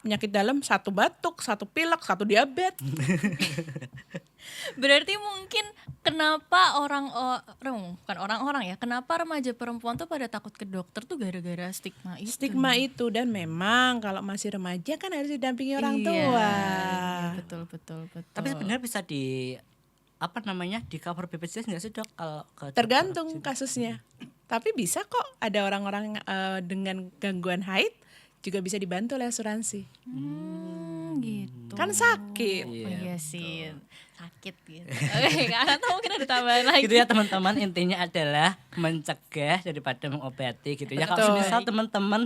penyakit dalam, satu batuk, satu pilek, satu diabetes. Berarti mungkin kenapa bukan orang-orang ya, kenapa remaja perempuan tuh pada takut ke dokter tuh gara-gara stigma itu. Stigma itu, dan memang kalau masih remaja kan harus didampingi orang tua. Iya, betul. Tapi sebenarnya bisa di di cover BPJS nggak sih dok kalau ke Tergantung dokter obgyn? kasusnya. Tapi bisa kok, ada orang-orang dengan gangguan haid juga bisa dibantu oleh asuransi. Gitu. Kan sakit. Oh iya sih, sakit gitu. Oke, atau mungkin ada tambahan lagi. Gitu ya teman-teman, intinya adalah mencegah daripada mengobati gitu ya. Kalau Betul. misal teman-teman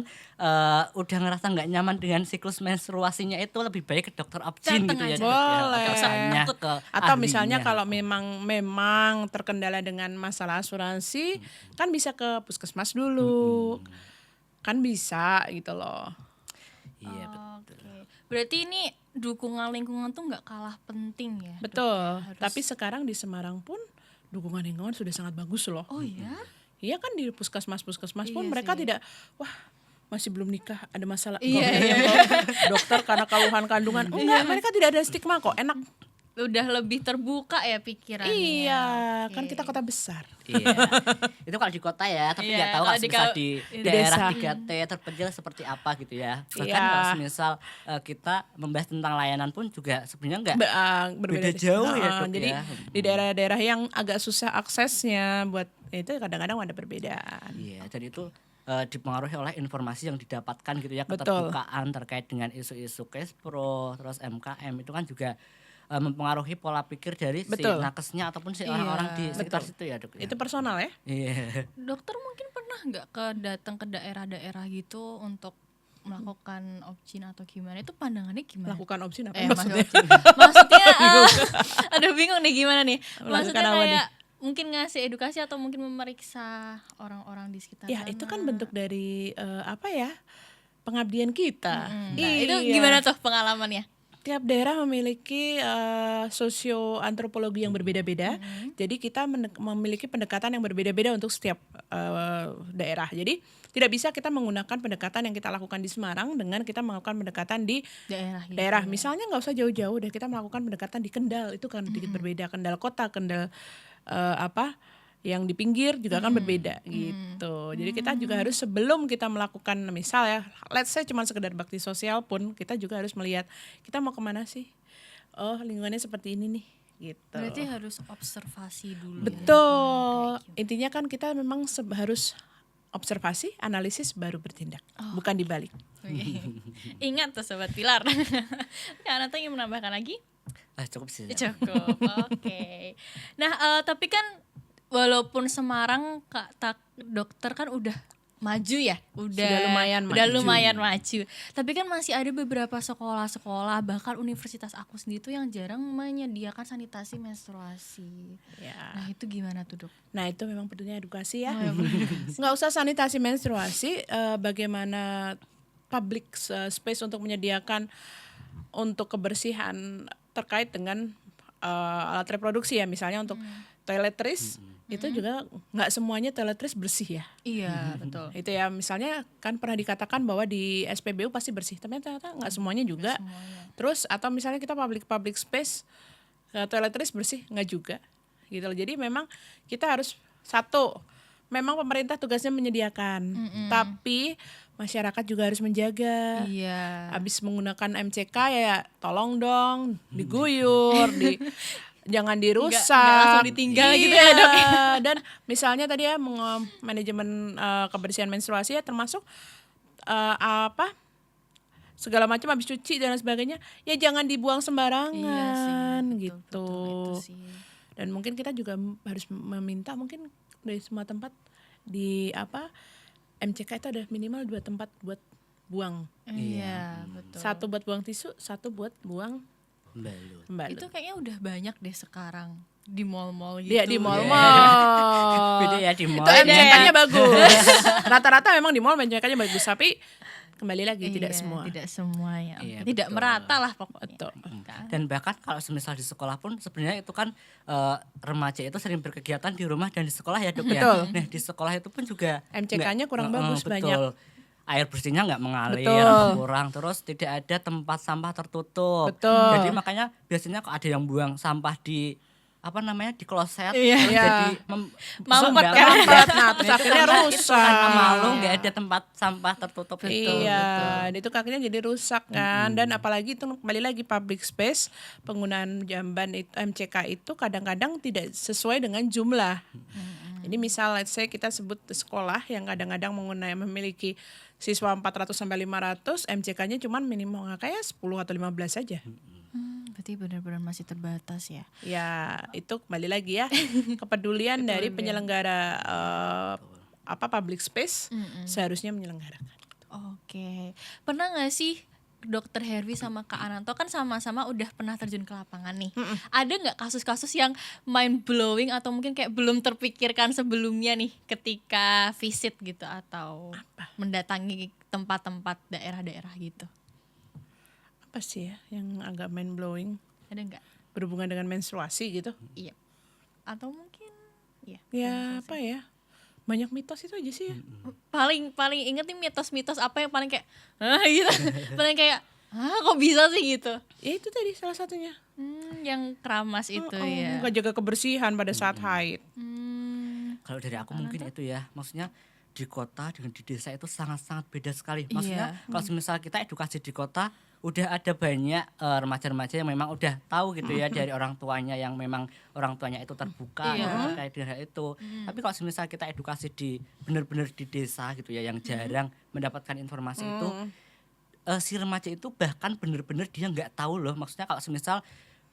udah ngerasa nggak nyaman dengan siklus menstruasinya, itu lebih baik ke dokter obgyn Dateng gitu ya. aja. Dok, ya. Boleh. Atau misalnya ke Atau ahlinya. misalnya kalau memang terkendala dengan masalah asuransi, kan bisa ke puskesmas dulu. Kan bisa gitu loh. Iya betul. Oke. Berarti ini dukungan lingkungan tuh nggak kalah penting ya. Dok, Betul. ya? Harus- Tapi sekarang di Semarang pun dukungan lingkungan sudah sangat bagus loh. Oh iya. Iya kan di puskesmas pun Iya mereka sih. tidak, wah masih belum nikah ada masalah. Iya, Kok iya. dokter karena keluhan kandungan. Enggak, mereka tidak ada stigma kok, enak. Udah lebih terbuka ya pikirannya. Iya, Oke. kan kita kota besar. Iya. Itu kalau di kota ya, tapi Iya, nggak tahu kalau kalau di misal kau- di di daerah desa. 3T terpencil seperti apa gitu ya. Bahkan Iya. kalau misal kita membahas tentang layanan pun juga sebenarnya nggak Berbeda beda jauh ya, Dok, Jadi ya. di daerah-daerah yang agak susah aksesnya buat itu kadang-kadang ada perbedaan. Iya, dan itu dipengaruhi oleh informasi yang didapatkan gitu ya, Betul. keterbukaan terkait dengan isu-isu Kespro, terus MKM itu kan juga mempengaruhi pola pikir dari si Betul. nakesnya ataupun si Iya, orang-orang di sekitar betul. situ ya dok. Ya? Itu personal ya. Iya. Dokter mungkin pernah nggak datang ke daerah-daerah gitu untuk melakukan obgyn atau gimana? Itu pandangannya gimana? Lakukan opsi apa Maksudnya, maksudnya? maksudnya aduh bingung nih gimana nih. Melakukan Maksudnya apa kayak mungkin ngasih edukasi atau mungkin memeriksa orang-orang di sekitar Ya sana. itu kan bentuk dari pengabdian kita. Nah, itu Iya. gimana tuh pengalamannya? Tiap daerah memiliki sosio-antropologi yang berbeda-beda. Jadi kita memiliki pendekatan yang berbeda-beda untuk setiap daerah. Jadi tidak bisa kita menggunakan pendekatan yang kita lakukan di Semarang dengan kita melakukan pendekatan di Daerah gitu. daerah. Misalnya nggak usah jauh-jauh deh, kita melakukan pendekatan di Kendal, itu kan sedikit berbeda. Kendal kota, Kendal yang di pinggir juga kan berbeda gitu. Jadi kita juga harus sebelum kita melakukan misal ya, let's say cuma sekedar bakti sosial pun, kita juga harus melihat kita mau kemana sih. Oh lingkungannya seperti ini nih gitu. Berarti harus observasi dulu. Betul. Intinya kan kita memang harus observasi, analisis baru bertindak, bukan dibalik. Oke. Ingat tuh Sobat Pilar. Karena tuh ingin menambahkan lagi? Cukup sih. Cukup. Oke. Nah, tapi kan walaupun Semarang dokter kan udah maju ya, Sudah lumayan maju. Tapi kan masih ada beberapa sekolah-sekolah bahkan universitas aku sendiri tuh yang jarang menyediakan sanitasi menstruasi. Ya. Nah, itu gimana tuh, Dok? Nah itu memang perlunya edukasi ya. Nggak usah sanitasi menstruasi, bagaimana public space untuk menyediakan untuk kebersihan terkait dengan alat reproduksi ya, misalnya untuk toiletries itu juga nggak semuanya toiletries bersih ya. Iya, betul. Itu ya, misalnya kan pernah dikatakan bahwa di SPBU pasti bersih, tapi ternyata nggak semuanya juga. Terus atau misalnya kita public space toiletries bersih, nggak juga gitu loh. Jadi memang kita harus satu, memang pemerintah tugasnya menyediakan, tapi masyarakat juga harus menjaga. Iya. Habis menggunakan MCK ya tolong dong diguyur, jangan dirusak, Nggak langsung ditinggal gitu ya, Dok. Dan misalnya tadi ya manajemen kebersihan menstruasi ya, termasuk segala macam habis cuci dan sebagainya ya jangan dibuang sembarangan gitu. Betul, itu sih. Dan mungkin kita juga harus meminta mungkin dari semua tempat di MCK itu ada minimal 2 tempat buat buang. Iya, betul. Satu buat buang tisu, satu buat buang Balut. pembalut. Itu kayaknya udah banyak deh sekarang di mall-mall gitu. Iya, di mall-mall. Beda ya di mall. Itu MCK-nya bagus. Rata-rata memang di mall MCK-nya bagus, tapi kembali lagi tidak Iya, semua. Tidak semua ya. Iya, Tidak betul. merata lah pokoknya. Betul. Kan? Dan bahkan kalau semisal di sekolah pun sebenarnya itu kan remaja itu sering berkegiatan di rumah dan di sekolah ya, Dok ya. Betul. Nah di sekolah itu pun juga MCK-nya kurang bagus, betul. banyak. Air bersihnya nggak mengalir, Betul. kurang, terus tidak ada tempat sampah tertutup. Betul. Jadi makanya biasanya kok ada yang buang sampah di di kloset, Iya. terus Iya. jadi Mampet kan? Mampet, nah terus Itu akhirnya karena itu rusak. karena malu nggak ada tempat sampah tertutup. Iya, dan itu kakinya jadi rusak kan. Dan apalagi itu kembali lagi public space, penggunaan jamban itu MCK itu kadang-kadang tidak sesuai dengan jumlah. Jadi misal let's say kita sebut sekolah yang kadang-kadang memiliki siswa 400 sampai 500, MCK-nya cuma minimal kayak 10 atau 15 saja. Berarti benar-benar masih terbatas ya. Ya, itu kembali lagi ya kepedulian dari penyelenggara public space seharusnya menyelenggarakan. Oke. Pernah nggak sih Dokter Hervi sama Kak Ananto kan sama-sama udah pernah terjun ke lapangan nih. Ada nggak kasus-kasus yang mind blowing atau mungkin kayak belum terpikirkan sebelumnya nih ketika visit gitu atau mendatangi tempat-tempat daerah-daerah gitu? Apa sih ya yang agak mind blowing Ada nggak? berhubungan dengan menstruasi gitu? Iya. Atau mungkin iya. Ya apa ya? Banyak mitos itu aja sih ya. Paling inget nih mitos-mitos apa yang paling kayak gitu. Paling kayak kok bisa sih gitu. Ya itu tadi salah satunya. Yang keramas itu ya. Nggak jaga kebersihan pada saat haid. Kalau dari aku mungkin itu ya, maksudnya di kota dengan di desa itu sangat-sangat beda sekali. Maksudnya kalau misal kita edukasi di kota, udah ada banyak remaja-remaja yang memang udah tahu gitu ya dari orang tuanya yang memang orang tuanya itu terbuka terkait dengan hal itu. Tapi kalau misal kita edukasi di benar-benar di desa gitu ya yang jarang mendapatkan informasi itu, si remaja itu bahkan benar-benar dia nggak tahu loh. Maksudnya kalau misal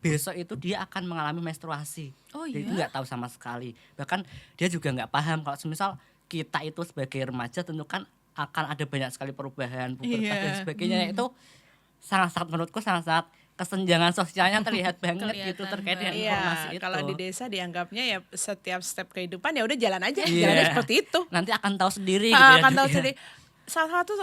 besok itu dia akan mengalami menstruasi. Oh, Dia itu iya? nggak tahu sama sekali. Bahkan dia juga nggak paham kalau misal kita itu sebagai remaja tentu kan akan ada banyak sekali perubahan pubertas dan sebagainya. Itu sangat-sangat menurutku sangat-sangat kesenjangan sosialnya terlihat banget gitu terkait dengan informasi Iya, itu. kalau di desa dianggapnya ya setiap step kehidupan ya udah jalan aja, Iya. jalannya seperti itu. Nanti akan tahu sendiri gitu ya. Akan tahu Dok, ya. sendiri. Salah satu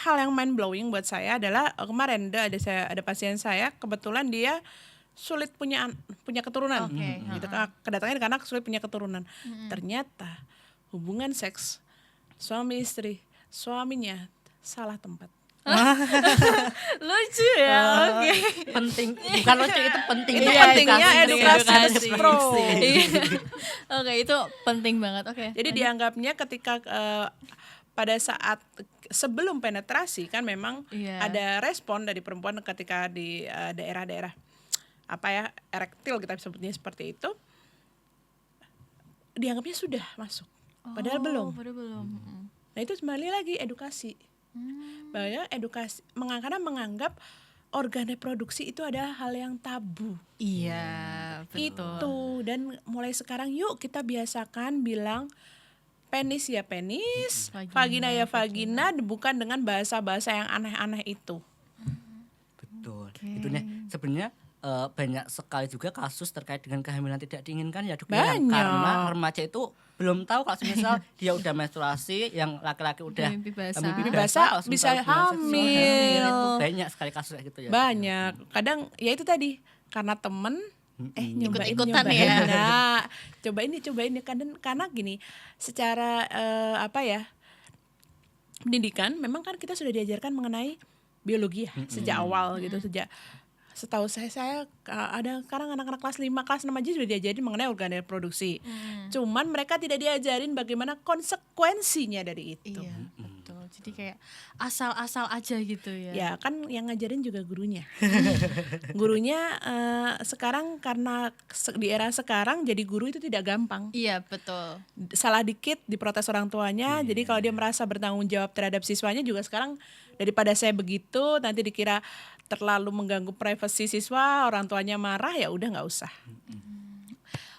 hal yang mind blowing buat saya adalah kemarin ada pasien saya kebetulan dia sulit punya keturunan. Oke, Gitu kan kedatangannya karena sulit punya keturunan. Ternyata hubungan seks suami istri, suaminya salah tempat. Lucu ya. Oke. Penting, bukan lucu itu penting. Itu Iya, pentingnya edukasi edukasi. pro. Iya. Oke, itu penting banget. Oke. Jadi dianggapnya ketika pada saat sebelum penetrasi kan memang Iya. ada respon dari perempuan ketika di daerah-daerah erektil kita sebutnya seperti itu, dianggapnya sudah masuk, padahal belum. Padahal belum. Nah itu kembali lagi edukasi, bahwa edukasi karena menganggap organ reproduksi itu adalah hal yang tabu. Iya, betul. Itu dan mulai sekarang yuk kita biasakan bilang penis ya penis, vagina ya vagina, bukan dengan bahasa-bahasa yang aneh-aneh itu. Betul. Itu nih sebenarnya banyak sekali juga kasus terkait dengan kehamilan tidak diinginkan ya, Dok, ya, Banyak. karena remaja itu belum tahu kalau misal dia udah menstruasi, yang laki-laki udah Mimpi basah. Mimpi basah, kalau bisa semisal hubungan seksual, hamil. itu banyak sekali kasus kayak gitu ya. Banyak. Kadang ya itu tadi karena temen nyobain Ikut-ikutan ya. Nah, cobain ya karena gini, secara pendidikan memang kan kita sudah diajarkan mengenai biologi ya sejak awal gitu, setahu saya ada sekarang anak-anak kelas 5, kelas 6 aja sudah diajarin mengenai organ reproduksi. Cuman mereka tidak diajarin bagaimana konsekuensinya dari itu. Iya, betul. Jadi kayak asal-asal aja gitu ya. Ya kan yang ngajarin juga gurunya. Gurunya sekarang karena di era sekarang jadi guru itu tidak gampang. Iya, betul. Salah dikit diprotes orang tuanya. Jadi kalau dia merasa bertanggung jawab terhadap siswanya juga sekarang, daripada saya begitu nanti dikira terlalu mengganggu privasi siswa, orang tuanya marah, ya udah nggak usah.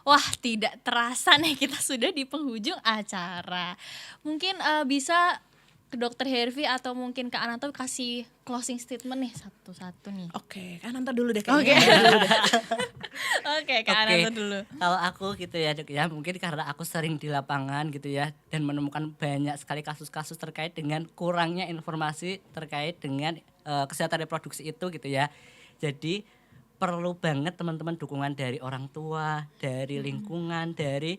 Wah, tidak terasa nih kita sudah di penghujung acara. Mungkin bisa ke Dokter Hervi atau mungkin Kak Ananto kasih closing statement nih satu-satu nih. Oke, kan Ananto dulu deh Oke. kayaknya. Oke, Kak Ananto dulu. Kalau aku gitu ya Dok ya, mungkin karena aku sering di lapangan gitu ya dan menemukan banyak sekali kasus-kasus terkait dengan kurangnya informasi terkait dengan kesehatan reproduksi itu gitu ya. Jadi perlu banget teman-teman dukungan dari orang tua, dari lingkungan, dari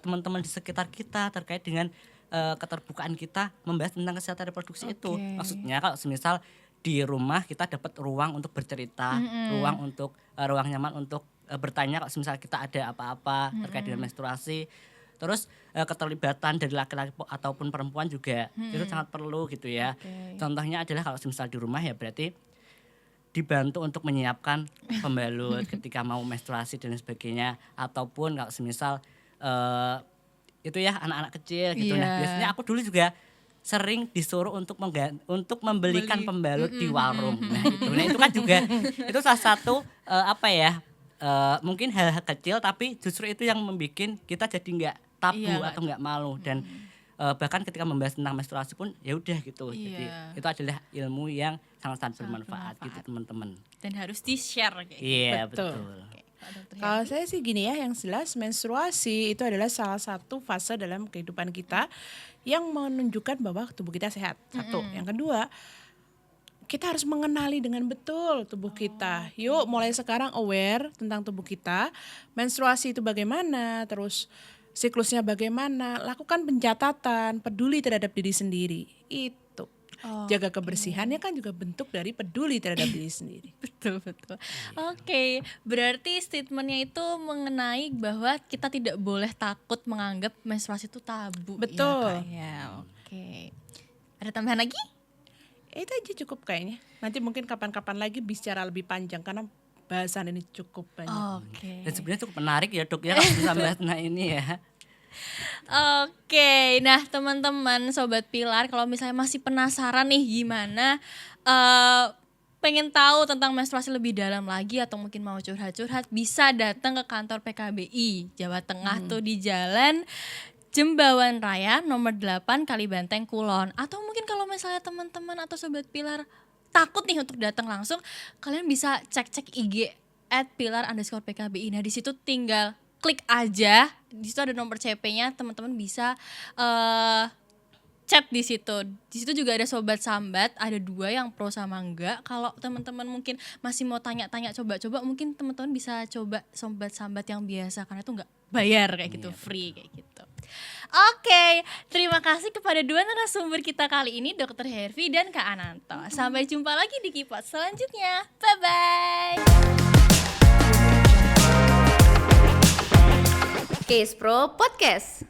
teman-teman di sekitar kita terkait dengan keterbukaan kita membahas tentang kesehatan reproduksi itu. Maksudnya kalau semisal di rumah kita dapat ruang untuk bercerita, ruang nyaman untuk bertanya kalau semisal kita ada apa-apa terkait dengan menstruasi. Terus keterlibatan dari laki-laki ataupun perempuan juga itu sangat perlu gitu ya. Contohnya adalah kalau semisal di rumah ya berarti dibantu untuk menyiapkan pembalut ketika mau menstruasi dan sebagainya, ataupun kalau semisal itu ya anak-anak kecil gitu. Nah, biasanya aku dulu juga sering disuruh untuk membelikan pembalut di warung. Nah, itu kan juga itu salah satu mungkin hal-hal kecil tapi justru itu yang membuat kita jadi nggak tabu atau nggak malu, dan bahkan ketika membahas tentang menstruasi pun ya udah gitu. Jadi itu adalah ilmu yang sangat bermanfaat gitu teman-teman. Dan harus di-share kayak gitu. Iya, Betul. betul. Kalau saya sih gini ya, yang jelas menstruasi itu adalah salah satu fase dalam kehidupan kita yang menunjukkan bahwa tubuh kita sehat. Satu. Yang kedua, kita harus mengenali dengan betul tubuh kita. Yuk mulai sekarang aware tentang tubuh kita. Menstruasi itu bagaimana, terus siklusnya bagaimana, lakukan pencatatan, peduli terhadap diri sendiri. Itu. Jaga kebersihannya kan juga bentuk dari peduli terhadap diri sendiri. Betul. Oke, berarti statementnya itu mengenai bahwa kita tidak boleh takut menganggap menstruasi itu tabu. Betul. Ya, oke. Ada tambahan lagi? Itu aja cukup kayaknya. Nanti mungkin kapan-kapan lagi bicara lebih panjang karena bahasan ini cukup banyak. Oke. Dan sebenarnya cukup menarik ya Dok ya kalau bisa bahas ini ya. Oke, nah teman-teman Sobat Pilar, kalau misalnya masih penasaran nih gimana pengen tahu tentang menstruasi lebih dalam lagi atau mungkin mau curhat-curhat, bisa datang ke kantor PKBI Jawa Tengah tuh di Jalan Jembawan Raya nomor 8 Kalibanteng Kulon. Atau mungkin kalau misalnya teman-teman atau Sobat Pilar takut nih untuk datang langsung, kalian bisa cek IG @pilar_PKBI. Nah di situ tinggal klik aja, di situ ada nomor CP-nya, teman-teman bisa chat di situ. Di situ juga ada sobat sambat, ada 2 yang pro sama enggak. Kalau teman-teman mungkin masih mau tanya-tanya, coba-coba mungkin teman-teman bisa coba sobat sambat yang biasa karena itu enggak bayar kayak gitu, free kayak gitu. Oke, terima kasih kepada 2 narasumber kita kali ini, Dokter Hervi dan Kak Ananto. Sampai jumpa lagi di Kipot selanjutnya. Bye bye. Case Pro Podcast.